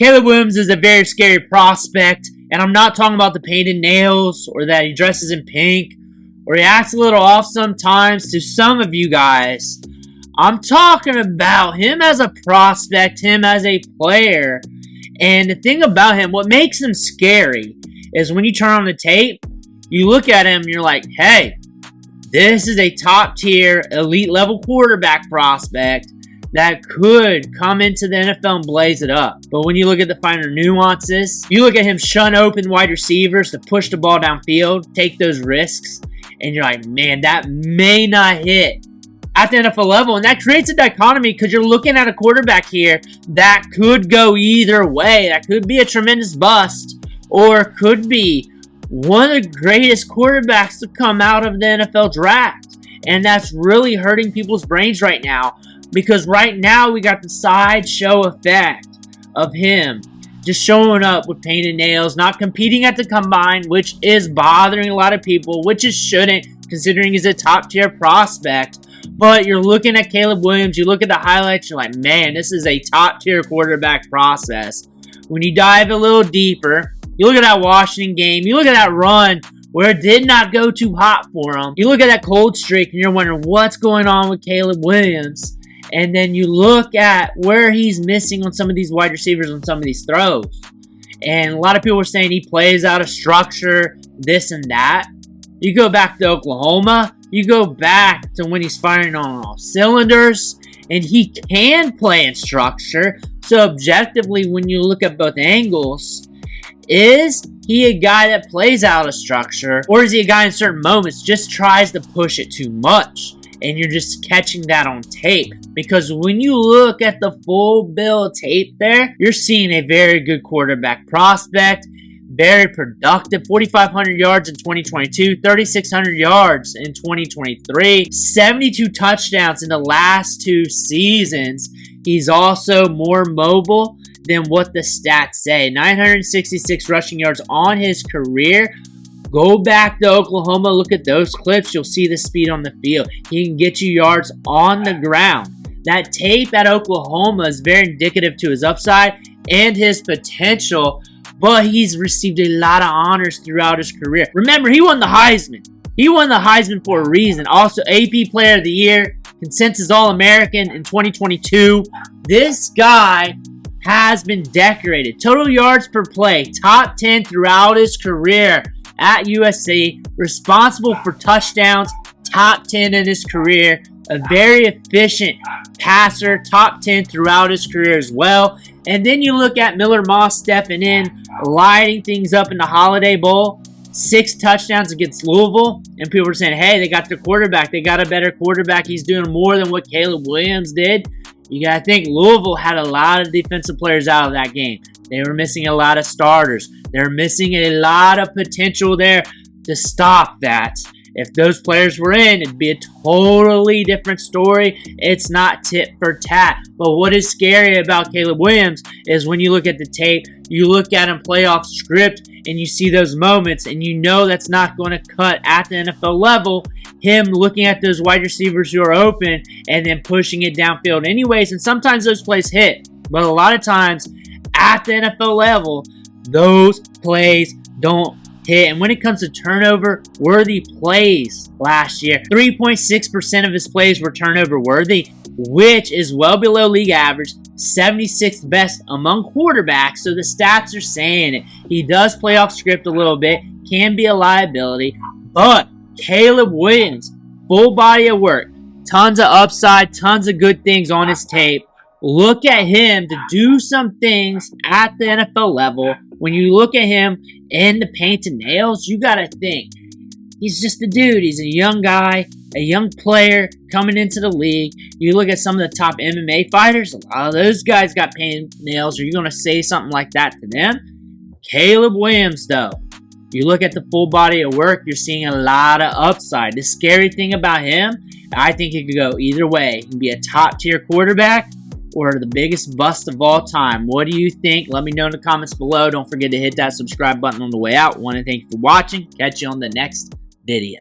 Caleb Williams is a very scary prospect, and I'm not talking about the painted nails or that he dresses in pink or he acts a little off sometimes to some of you guys. I'm talking about him as a prospect, him as a player. And the thing about him, what makes him scary is when you turn on the tape, you look at him and you're like, hey, this is a top tier, elite level quarterback prospect that could come into the NFL and blaze it up. But when you look at the finer nuances, you look at him shun open wide receivers to push the ball downfield, take those risks, and you're like, man, that may not hit at the NFL level. And that creates a dichotomy because you're looking at a quarterback here that could go either way. That could be a tremendous bust or could be one of the greatest quarterbacks to come out of the NFL draft. And that's really hurting people's brains right now because right now we got the sideshow effect of him just showing up with painted nails, not competing at the combine, which is bothering a lot of people, which it shouldn't considering he's a top tier prospect. But you're looking at Caleb Williams, you look at the highlights, you're like, man, this is a top tier quarterback process. When you dive a little deeper, you look at that Washington game, you look at that run where it did not go too hot for him. You look at that cold streak and you're wondering what's going on with Caleb Williams. And then you look at where he's missing on some of these wide receivers on some of these throws. And a lot of people are saying he plays out of structure, this and that. You go back to Oklahoma, you go back to when he's firing on all cylinders, and he can play in structure. So objectively, when you look at both angles, is he a guy that plays out of structure, or is he a guy in certain moments just tries to push it too much? And you're just catching that on tape. Because when you look at the full bill tape there, you're seeing a very good quarterback prospect. Very productive. 4,500 yards in 2022. 3,600 yards in 2023. 72 touchdowns in the last 2 seasons. He's also more mobile than what the stats say. 966 rushing yards on his career. Go back to Oklahoma, look at those clips. You'll see the speed on the field. He can get you yards on the ground. That tape at Oklahoma is very indicative to his upside and his potential, but he's received a lot of honors throughout his career. Remember, he won the Heisman. He won the Heisman for a reason. Also, AP Player of the Year, consensus All-American in 2022. This guy has been decorated. Total yards per play, top 10 throughout his career at USC, responsible for touchdowns, top 10 in his career, a very efficient passer, top 10 throughout his career as well. And then you look at Miller Moss stepping in, lighting things up in the Holiday Bowl, 6 touchdowns against Louisville, and people are saying, hey, they got their quarterback, they got a better quarterback, he's doing more than what Caleb Williams did. You gotta think Louisville had a lot of defensive players out of that game. They were missing a lot of starters. They're missing a lot of potential there to stop that. If those players were in, it'd be a totally different story. It's not tit for tat. But what is scary about Caleb Williams is when you look at the tape, you look at him play off script, and you see those moments, and you know that's not going to cut at the NFL level. Him looking at those wide receivers who are open and then pushing it downfield anyways. And sometimes those plays hit. But a lot of times at the NFL level, those plays don't hit. And when it comes to turnover-worthy plays last year, 3.6% of his plays were turnover-worthy, which is well below league average, 76th best among quarterbacks. So the stats are saying it. He does play off script a little bit, can be a liability, but Caleb Williams, full body of work, tons of upside, tons of good things on his tape. Look at him to do some things at the NFL level. When you look at him in the painted nails, you got to think, he's just a dude. He's a young guy, a young player coming into the league. You look at some of the top MMA fighters, a lot of those guys got painted nails. Are you going to say something like that to them? Caleb Williams, though, you look at the full body of work, you're seeing a lot of upside. The scary thing about him, I think he could go either way. He can be a top-tier quarterback or the biggest bust of all time. What do you think? Let me know in the comments below. Don't forget to hit that subscribe button on the way out. Want to thank you for watching. Catch you on the next video.